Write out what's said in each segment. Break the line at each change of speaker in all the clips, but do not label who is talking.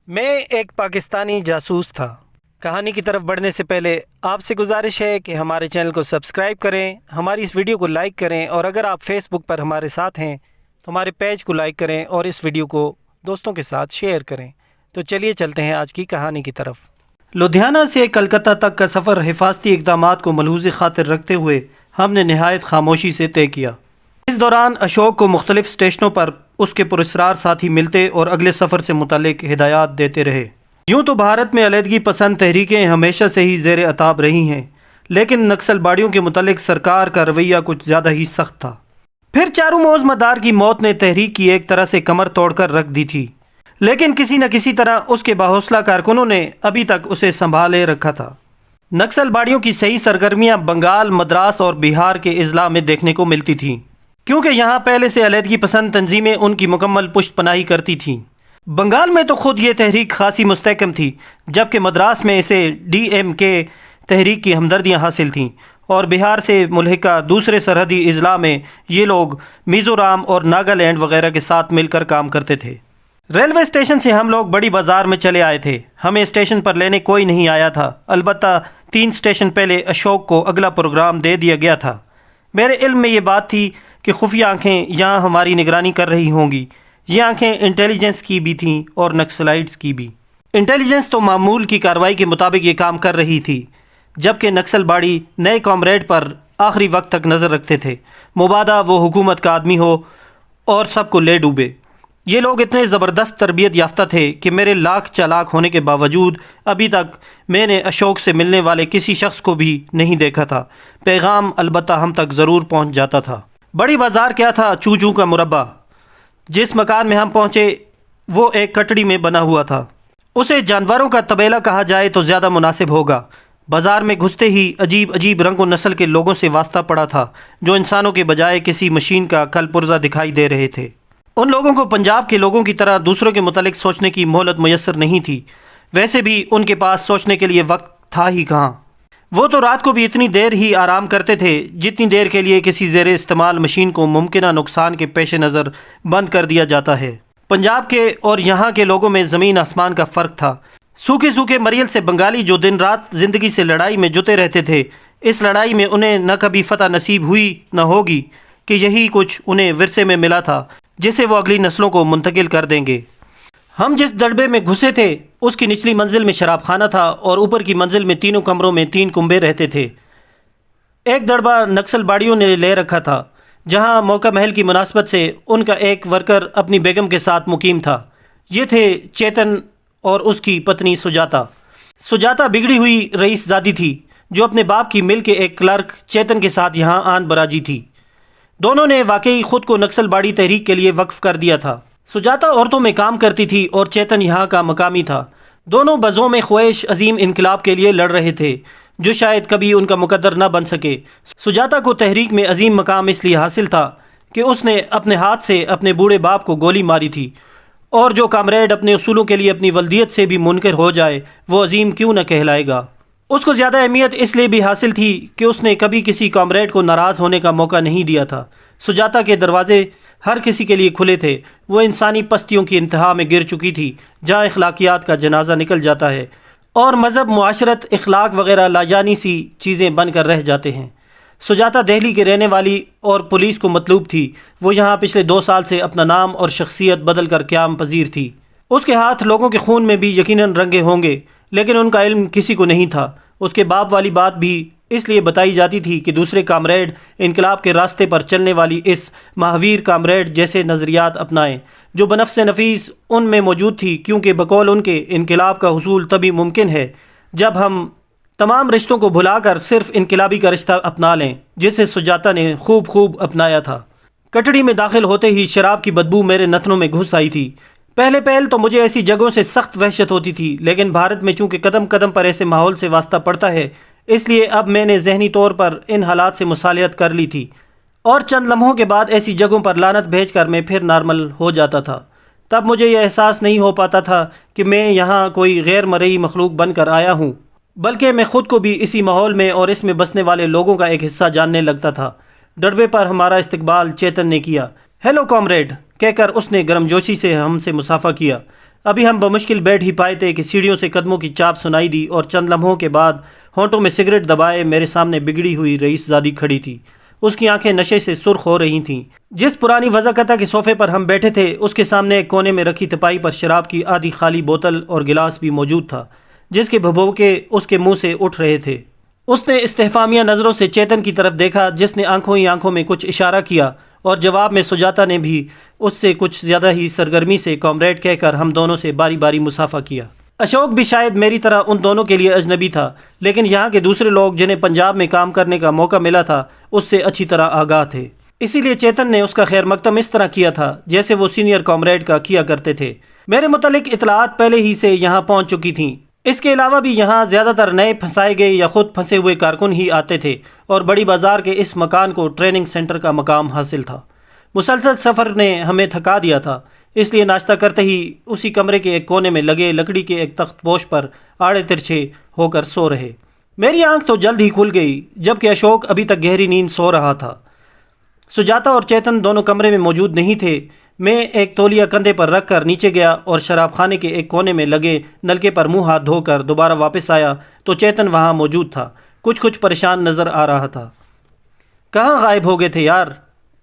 میں ایک پاکستانی جاسوس تھا۔ کہانی کی طرف بڑھنے سے پہلے آپ سے گزارش ہے کہ ہمارے چینل کو سبسکرائب کریں، ہماری اس ویڈیو کو لائک کریں، اور اگر آپ فیس بک پر ہمارے ساتھ ہیں تو ہمارے پیج کو لائک کریں اور اس ویڈیو کو دوستوں کے ساتھ شیئر کریں۔ تو چلیے چلتے ہیں آج کی کہانی کی طرف۔ لدھیانہ سے کلکتہ تک کا سفر حفاظتی اقدامات کو ملحوظ خاطر رکھتے ہوئے ہم نے نہایت خاموشی سے طے کیا۔ اس دوران اشوک کو مختلف اسٹیشنوں پر اس کے پراسرار ساتھی ملتے اور اگلے سفر سے متعلق ہدایات دیتے رہے۔ یوں تو بھارت میں علیحدگی پسند تحریکیں ہمیشہ سے ہی زیر عتاب رہی ہیں، لیکن نکسل باڑیوں کے متعلق سرکار کا رویہ کچھ زیادہ ہی سخت تھا۔ پھر چاروں مدار کی موت نے تحریک کی ایک طرح سے کمر توڑ کر رکھ دی تھی، لیکن کسی نہ کسی طرح اس کے باحوصلہ کارکنوں نے ابھی تک اسے سنبھالے رکھا تھا۔ نکسل باڑیوں کی صحیح سرگرمیاں بنگال، مدراس اور بہار کے اضلاع میں دیکھنے کو ملتی تھیں، کیونکہ یہاں پہلے سے علیحدگی پسند تنظیمیں ان کی مکمل پشت پناہی کرتی تھیں۔ بنگال میں تو خود یہ تحریک خاصی مستحکم تھی، جبکہ مدراس میں اسے DMK تحریک کی ہمدردیاں حاصل تھیں، اور بہار سے ملحقہ دوسرے سرحدی اضلاع میں یہ لوگ میزورام اور ناگالینڈ وغیرہ کے ساتھ مل کر کام کرتے تھے۔ ریلوے اسٹیشن سے ہم لوگ بڑی بازار میں چلے آئے تھے۔ ہمیں اسٹیشن پر لینے کوئی نہیں آیا تھا، البتہ 3 اسٹیشن پہلے اشوک کو اگلا پروگرام دے دیا گیا تھا۔ میرے علم میں یہ بات تھی کہ خفیہ آنکھیں یہاں ہماری نگرانی کر رہی ہوں گی۔ یہ آنکھیں انٹیلیجنس کی بھی تھیں اور نکسلائٹس کی بھی۔ انٹیلیجنس تو معمول کی کارروائی کے مطابق یہ کام کر رہی تھی، جبکہ نکسل باڑی نئے کامریڈ پر آخری وقت تک نظر رکھتے تھے، مبادا وہ حکومت کا آدمی ہو اور سب کو لے ڈوبے۔ یہ لوگ اتنے زبردست تربیت یافتہ تھے کہ میرے لاکھ چالاک ہونے کے باوجود ابھی تک میں نے اشوک سے ملنے والے کسی شخص کو بھی نہیں دیکھا تھا۔ پیغام البتہ ہم تک ضرور پہنچ جاتا تھا۔ بڑی بازار کیا تھا، چوں چوں کا مربع۔ جس مکان میں ہم پہنچے وہ ایک کٹڑی میں بنا ہوا تھا۔ اسے جانوروں کا طبیلہ کہا جائے تو زیادہ مناسب ہوگا۔ بازار میں گھستے ہی عجیب عجیب رنگ و نسل کے لوگوں سے واسطہ پڑا تھا، جو انسانوں کے بجائے کسی مشین کا کل پرزہ دکھائی دے رہے تھے۔ ان لوگوں کو پنجاب کے لوگوں کی طرح دوسروں کے متعلق سوچنے کی مہلت میسر نہیں تھی، ویسے بھی ان کے پاس سوچنے کے لیے وقت تھا ہی کہاں۔ وہ تو رات کو بھی اتنی دیر ہی آرام کرتے تھے جتنی دیر کے لیے کسی زیر استعمال مشین کو ممکنہ نقصان کے پیش نظر بند کر دیا جاتا ہے۔ پنجاب کے اور یہاں کے لوگوں میں زمین آسمان کا فرق تھا۔ سوکھے سوکھے مریل سے بنگالی جو دن رات زندگی سے لڑائی میں جتے رہتے تھے، اس لڑائی میں انہیں نہ کبھی فتح نصیب ہوئی نہ ہوگی، کہ یہی کچھ انہیں ورثے میں ملا تھا جسے وہ اگلی نسلوں کو منتقل کر دیں گے۔ ہم جس دڑبے میں گھسے تھے اس کی نچلی منزل میں شراب خانہ تھا، اور اوپر کی منزل میں تینوں کمروں میں 3 کنبے رہتے تھے۔ ایک دڑبہ نکسل باڑیوں نے لے رکھا تھا، جہاں موقع محل کی مناسبت سے ان کا ایک ورکر اپنی بیگم کے ساتھ مقیم تھا۔ یہ تھے چیتن اور اس کی پتنی سجاتا۔ سجاتا بگڑی ہوئی رئیس زادی تھی، جو اپنے باپ کی مل کے ایک کلرک چیتن کے ساتھ یہاں آن براجی تھی۔ دونوں نے واقعی خود کو نکسل باڑی تحریک کے لیے وقف کر دیا تھا۔ سجاتا عورتوں میں کام کرتی تھی اور چیتن یہاں کا مقامی تھا۔ دونوں بزوں میں خواہش عظیم انقلاب کے لیے لڑ رہے تھے، جو شاید کبھی ان کا مقدر نہ بن سکے۔ سجاتا کو تحریک میں عظیم مقام اس لیے حاصل تھا کہ اس نے اپنے ہاتھ سے اپنے بوڑھے باپ کو گولی ماری تھی، اور جو کامریڈ اپنے اصولوں کے لیے اپنی ولدیت سے بھی منکر ہو جائے وہ عظیم کیوں نہ کہلائے گا۔ اس کو زیادہ اہمیت اس لیے بھی حاصل تھی کہ اس نے کبھی کسی کامریڈ کو ناراض ہونے کا موقع نہیں دیا تھا۔ سجاتا کے دروازے ہر کسی کے لیے کھلے تھے۔ وہ انسانی پستیوں کی انتہا میں گر چکی تھی، جہاں اخلاقیات کا جنازہ نکل جاتا ہے اور مذہب، معاشرت، اخلاق وغیرہ لاجانی سی چیزیں بن کر رہ جاتے ہیں۔ سجاتا دہلی کے رہنے والی اور پولیس کو مطلوب تھی۔ وہ یہاں پچھلے 2 سال سے اپنا نام اور شخصیت بدل کر قیام پذیر تھی۔ اس کے ہاتھ لوگوں کے خون میں بھی یقیناً رنگے ہوں گے، لیکن ان کا علم کسی کو نہیں تھا۔ اس کے باپ والی بات بھی اس لیے بتائی جاتی تھی کہ دوسرے کامریڈ انقلاب کے راستے پر چلنے والی اس مہاویر کامریڈ جیسے نظریات اپنائیں، جو بنفس نفیس ان میں موجود تھی، کیونکہ بقول ان کے انقلاب کا حصول تبھی ممکن ہے جب ہم تمام رشتوں کو بھلا کر صرف انقلابی کا رشتہ اپنا لیں، جسے سجاتا نے خوب اپنایا تھا۔ کٹڑی میں داخل ہوتے ہی شراب کی بدبو میرے نتنوں میں گھس آئی تھی۔ پہل تو مجھے ایسی جگہوں سے سخت وحشت ہوتی تھی، لیکن بھارت میں چونکہ قدم قدم پر ایسے ماحول سے واسطہ پڑتا ہے، اس لیے اب میں نے ذہنی طور پر ان حالات سے مصالحت کر لی تھی، اور چند لمحوں کے بعد ایسی جگہوں پر لعنت بھیج کر میں پھر نارمل ہو جاتا تھا۔ تب مجھے یہ احساس نہیں ہو پاتا تھا کہ میں یہاں کوئی غیر مرئی مخلوق بن کر آیا ہوں، بلکہ میں خود کو بھی اسی ماحول میں اور اس میں بسنے والے لوگوں کا ایک حصہ جاننے لگتا تھا۔ ڈڑبے پر ہمارا استقبال چیتن نے کیا۔ ہیلو کامریڈ کہہ کر اس نے گرم جوشی سے ہم سے مصافحہ کیا۔ ابھی ہم بمشکل بیٹھ ہی پائے تھے کہ سیڑھیوں سے قدموں کی چاپ سنائی دی اور چند لمحوں کے بعد ہونٹوں میں سگریٹ دبائے میرے سامنے بگڑی ہوئی رئیس زادی کھڑی تھی۔ اس کی آنکھیں نشے سے سرخ ہو رہی تھیں۔ جس پرانی وضاقتہ کے صوفے پر ہم بیٹھے تھے اس کے سامنے ایک کونے میں رکھی تپائی پر شراب کی آدھی خالی بوتل اور گلاس بھی موجود تھا، جس کے بھبوکے اس کے منہ سے اٹھ رہے تھے۔ اس نے استفہامیہ نظروں سے چیتن کی طرف دیکھا، جس نے آنکھوں ہی آنکھوں میں کچھ اشارہ کیا، اور جواب میں سجاتا نے بھی اس سے کچھ زیادہ ہی سرگرمی سے کامریڈ کہہ کر ہم دونوں سے باری باری مصافحہ کیا۔ اشوک بھی شاید میری طرح ان دونوں کے لیے اجنبی تھا، لیکن یہاں کے دوسرے لوگ جنہیں پنجاب میں کام کرنے کا موقع ملا تھا اس سے اچھی طرح آگاہ تھے، اسی لیے چیتن نے اس کا خیر مقدم اس طرح کیا تھا جیسے وہ سینئر کامریڈ کا کیا کرتے تھے۔ میرے متعلق اطلاعات پہلے ہی سے یہاں پہنچ چکی تھیں۔ اس کے علاوہ بھی یہاں زیادہ تر نئے پھنسائے گئے یا خود پھنسے ہوئے کارکن ہی آتے تھے، اور بڑی بازار کے اس مکان کو ٹریننگ سینٹر کا مقام حاصل تھا۔ مسلسل سفر نے ہمیں تھکا دیا تھا، اس لیے ناشتہ کرتے ہی اسی کمرے کے ایک کونے میں لگے لکڑی کے ایک تخت پوش پر آڑے ترچھے ہو کر سو رہے۔ میری آنکھ تو جلد ہی کھل گئی، جبکہ اشوک ابھی تک گہری نیند سو رہا تھا۔ سجاتا اور چیتن دونوں کمرے میں موجود نہیں تھے۔ میں ایک تولیہ کندھے پر رکھ کر نیچے گیا اور شراب خانے کے ایک کونے میں لگے نلکے پر منہ ہاتھ دھو کر دوبارہ واپس آیا تو چیتن وہاں موجود تھا، کچھ پریشان نظر آ رہا تھا۔ کہاں غائب ہو گئے تھے یار؟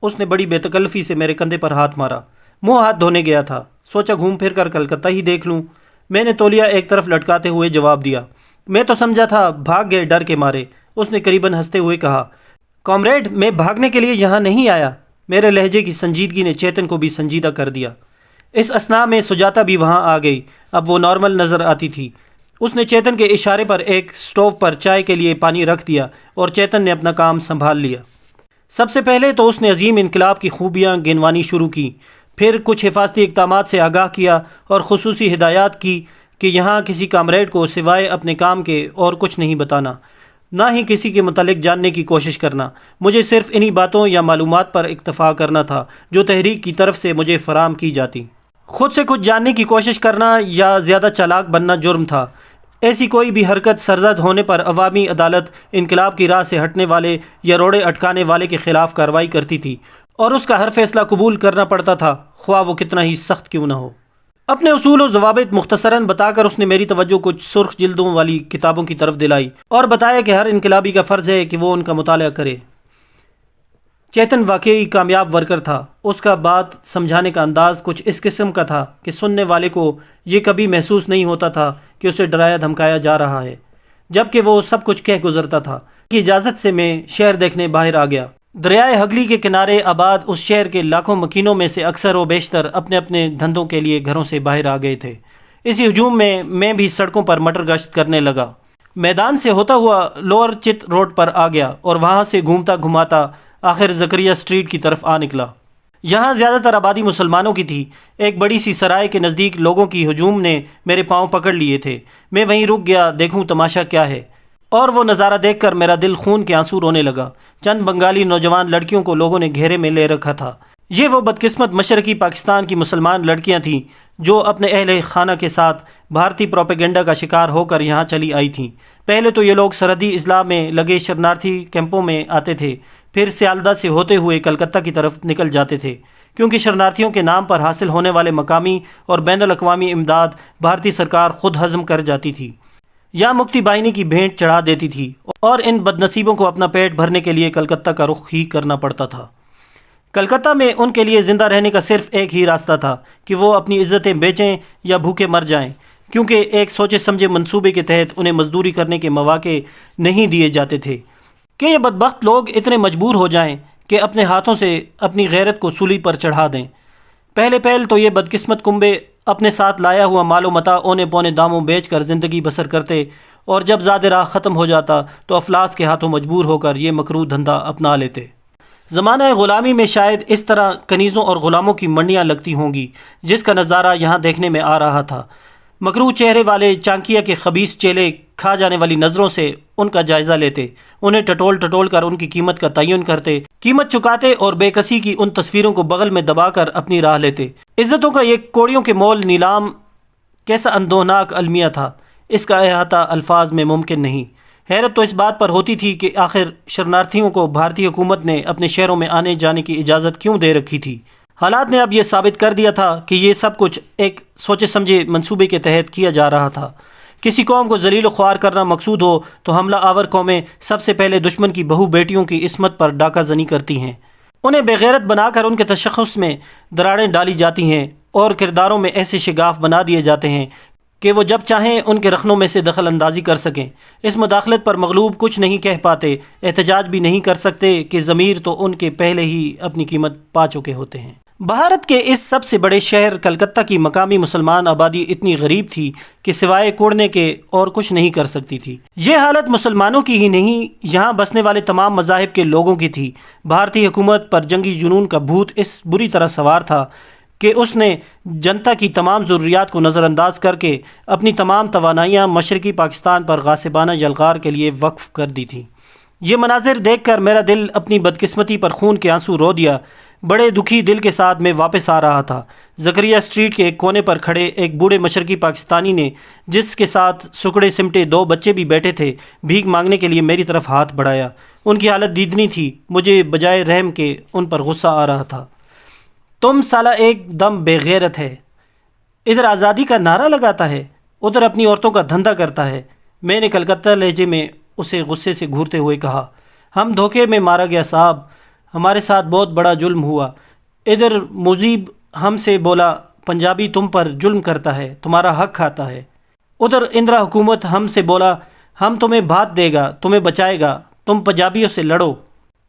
اس نے بڑی بے تکلفی سے میرے کندھے پر ہاتھ مارا۔ منہ ہاتھ دھونے گیا تھا، سوچا گھوم پھر کر کلکتہ ہی دیکھ لوں۔ میں نے تولیہ ایک طرف لٹکاتے ہوئے جواب دیا۔ میں تو سمجھا تھا بھاگ گئے ڈر کے مارے۔ اس نے قریباً ہنستے ہوئے کہا، کامریڈ میں بھاگنے کے لیے یہاں نہیں آیا۔ میرے لہجے کی سنجیدگی نے چیتن کو بھی سنجیدہ کر دیا۔ اس اثناء میں سجاتا بھی وہاں آ گئی، اب وہ نارمل نظر آتی تھی۔ اس نے چیتن کے اشارے پر ایک سٹوو پر چائے کے لیے پانی رکھ دیا اور چیتن نے اپنا کام سنبھال لیا۔ سب سے پہلے تو اس نے عظیم انقلاب کی خوبیاں گنوانی شروع کی، پھر کچھ حفاظتی اقدامات سے آگاہ کیا اور خصوصی ہدایات کی کہ یہاں کسی کامریڈ کو سوائے اپنے کام کے اور کچھ نہیں بتانا، نہ ہی کسی کے متعلق جاننے کی کوشش کرنا۔ مجھے صرف انہی باتوں یا معلومات پر اکتفا کرنا تھا جو تحریک کی طرف سے مجھے فراہم کی جاتی۔ خود سے کچھ جاننے کی کوشش کرنا یا زیادہ چالاک بننا جرم تھا۔ ایسی کوئی بھی حرکت سرزد ہونے پر عوامی عدالت انقلاب کی راہ سے ہٹنے والے یا روڑے اٹکانے والے کے خلاف کارروائی کرتی تھی، اور اس کا ہر فیصلہ قبول کرنا پڑتا تھا، خواہ وہ کتنا ہی سخت کیوں نہ ہو۔ اپنے اصول و ضوابط مختصراً بتا کر اس نے میری توجہ کچھ سرخ جلدوں والی کتابوں کی طرف دلائی اور بتایا کہ ہر انقلابی کا فرض ہے کہ وہ ان کا مطالعہ کرے۔ چیتن واقعی کامیاب ورکر تھا۔ اس کا بات سمجھانے کا انداز کچھ اس قسم کا تھا کہ سننے والے کو یہ کبھی محسوس نہیں ہوتا تھا کہ اسے ڈرایا دھمکایا جا رہا ہے، جبکہ وہ سب کچھ کہہ گزرتا تھا۔ کی اجازت سے میں شہر دیکھنے باہر آ گیا۔ دریائے ہگلی کے کنارے آباد اس شہر کے لاکھوں مکینوں میں سے اکثر و بیشتر اپنے اپنے دھندوں کے لیے گھروں سے باہر آ گئے تھے۔ اسی ہجوم میں بھی سڑکوں پر مٹر گشت کرنے لگا۔ میدان سے ہوتا ہوا لوور چت روڈ پر آ گیا اور وہاں سے گھومتا گھماتا آخر زکریا اسٹریٹ کی طرف آ نکلا۔ یہاں زیادہ تر آبادی مسلمانوں کی تھی۔ ایک بڑی سی سرائے کے نزدیک لوگوں کی ہجوم نے میرے پاؤں پکڑ لیے تھے۔ میں وہیں رک گیا دیکھوں تماشا کیا ہے، اور وہ نظارہ دیکھ کر میرا دل خون کے آنسو رونے لگا۔ چند بنگالی نوجوان لڑکیوں کو لوگوں نے گھیرے میں لے رکھا تھا۔ یہ وہ بدقسمت مشرقی پاکستان کی مسلمان لڑکیاں تھیں جو اپنے اہل خانہ کے ساتھ بھارتی پروپیگنڈا کا شکار ہو کر یہاں چلی آئی تھیں۔ پہلے تو یہ لوگ سرحدی اضلاع میں لگے شرنارتھی کیمپوں میں آتے تھے، پھر سیالدہ سے ہوتے ہوئے کلکتہ کی طرف نکل جاتے تھے، کیونکہ شرنارتھیوں کے نام پر حاصل ہونے والے مقامی اور بین الاقوامی امداد بھارتی سرکار خود ہضم کر جاتی تھی یا مکتی باہنی کی بھینٹ چڑھا دیتی تھی، اور ان بد نصیبوں کو اپنا پیٹ بھرنے کے لیے کلکتہ کا رخ ہی کرنا پڑتا تھا۔ کلکتہ میں ان کے لیے زندہ رہنے کا صرف ایک ہی راستہ تھا کہ وہ اپنی عزتیں بیچیں یا بھوکے مر جائیں، کیونکہ ایک سوچے سمجھے منصوبے کے تحت انہیں مزدوری کرنے کے مواقع نہیں دیے جاتے تھے کہ یہ بدبخت لوگ اتنے مجبور ہو جائیں کہ اپنے ہاتھوں سے اپنی غیرت کو سولی پر چڑھا دیں۔ پہلے تو یہ بدقسمت کنبے اپنے ساتھ لایا ہوا مال و متاع اونے پونے داموں بیچ کر زندگی بسر کرتے، اور جب زاد راہ ختم ہو جاتا تو افلاس کے ہاتھوں مجبور ہو کر یہ مکروہ دھندا اپنا لیتے۔ زمانہ غلامی میں شاید اس طرح کنیزوں اور غلاموں کی منڈیاں لگتی ہوں گی، جس کا نظارہ یہاں دیکھنے میں آ رہا تھا۔ مکروہ چہرے والے چانکیا کے خبیث چیلے کھا جانے والی نظروں سے ان کا جائزہ لیتے، انہیں ٹٹول کر ان کی قیمت کا تعین کرتے، قیمت چکاتے اور بے کسی کی ان تصویروں کو بغل میں دبا کر اپنی راہ لیتے۔ عزتوں کا یہ کوڑیوں کے مول نیلام کیسا اندوہناک المیہ تھا، اس کا احاطہ الفاظ میں ممکن نہیں۔ حیرت تو اس بات پر ہوتی تھی کہ آخر شرنارتھیوں کو بھارتی حکومت نے اپنے شہروں میں آنے جانے کی اجازت کیوں دے رکھی تھی۔ حالات نے اب یہ ثابت کر دیا تھا کہ یہ سب کچھ ایک سوچے سمجھے منصوبے کے تحت کیا جا رہا تھا۔ کسی قوم کو ذلیل و خوار کرنا مقصود ہو تو حملہ آور قومیں سب سے پہلے دشمن کی بہو بیٹیوں کی عصمت پر ڈاکہ زنی کرتی ہیں، انہیں بے غیرت بنا کر ان کے تشخص میں دراڑیں ڈالی جاتی ہیں اور کرداروں میں ایسے شگاف بنا دیے جاتے ہیں کہ وہ جب چاہیں ان کے رخنوں میں سے دخل اندازی کر سکیں۔ اس مداخلت پر مغلوب کچھ نہیں کہہ پاتے، احتجاج بھی نہیں کر سکتے کہ ضمیر تو ان کے پہلے ہی اپنی قیمت پا چکے ہوتے ہیں۔ بھارت کے اس سب سے بڑے شہر کلکتہ کی مقامی مسلمان آبادی اتنی غریب تھی کہ سوائے کوڑنے کے اور کچھ نہیں کر سکتی تھی۔ یہ حالت مسلمانوں کی ہی نہیں، یہاں بسنے والے تمام مذاہب کے لوگوں کی تھی۔ بھارتی حکومت پر جنگی جنون کا بھوت اس بری طرح سوار تھا کہ اس نے جنتا کی تمام ضروریات کو نظر انداز کر کے اپنی تمام توانائیاں مشرقی پاکستان پر غاصبانہ یلغار کے لیے وقف کر دی تھی۔ یہ مناظر دیکھ کر میرا دل اپنی بدقسمتی پر خون کے آنسو رو دیا۔ بڑے دکھی دل کے ساتھ میں واپس آ رہا تھا۔ زکریا اسٹریٹ کے ایک کونے پر کھڑے ایک بوڑھے مشرقی پاکستانی نے، جس کے ساتھ سکڑے سمٹے 2 بچے بھی بیٹھے تھے، بھیک مانگنے کے لیے میری طرف ہاتھ بڑھایا۔ ان کی حالت دیدنی تھی، مجھے بجائے رحم کے ان پر غصہ آ رہا تھا۔ تم سالہ ایک دم بے غیرت ہے، ادھر آزادی کا نعرہ لگاتا ہے، ادھر اپنی عورتوں کا دھندہ کرتا ہے۔ میں نے کلکتہ لہجے میں اسے غصے سے گھورتے ہوئے کہا، ہم دھوکے میں مارا گیا صاحب، ہمارے ساتھ بہت بڑا جرم ہوا۔ ادھر مجیب ہم سے بولا، پنجابی تم پر ظلم کرتا ہے، تمہارا حق کھاتا ہے۔ ادھر اندرا حکومت ہم سے بولا، ہم تمہیں بھات دے گا، تمہیں بچائے گا، تم پنجابیوں سے لڑو۔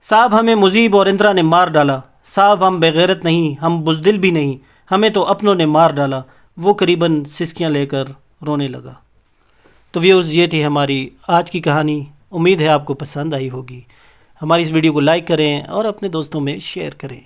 صاحب ہمیں مجیب اور اندرا نے مار ڈالا۔ صاحب ہم بے غیرت نہیں، ہم بزدل بھی نہیں، ہمیں تو اپنوں نے مار ڈالا۔ وہ قریباً سسکیاں لے کر رونے لگا۔ تو ویورز، یہ تھی ہماری آج کی کہانی۔ امید ہے آپ کو پسند آئی ہوگی۔ ہماری اس ویڈیو کو لائک کریں اور اپنے دوستوں میں شیئر کریں۔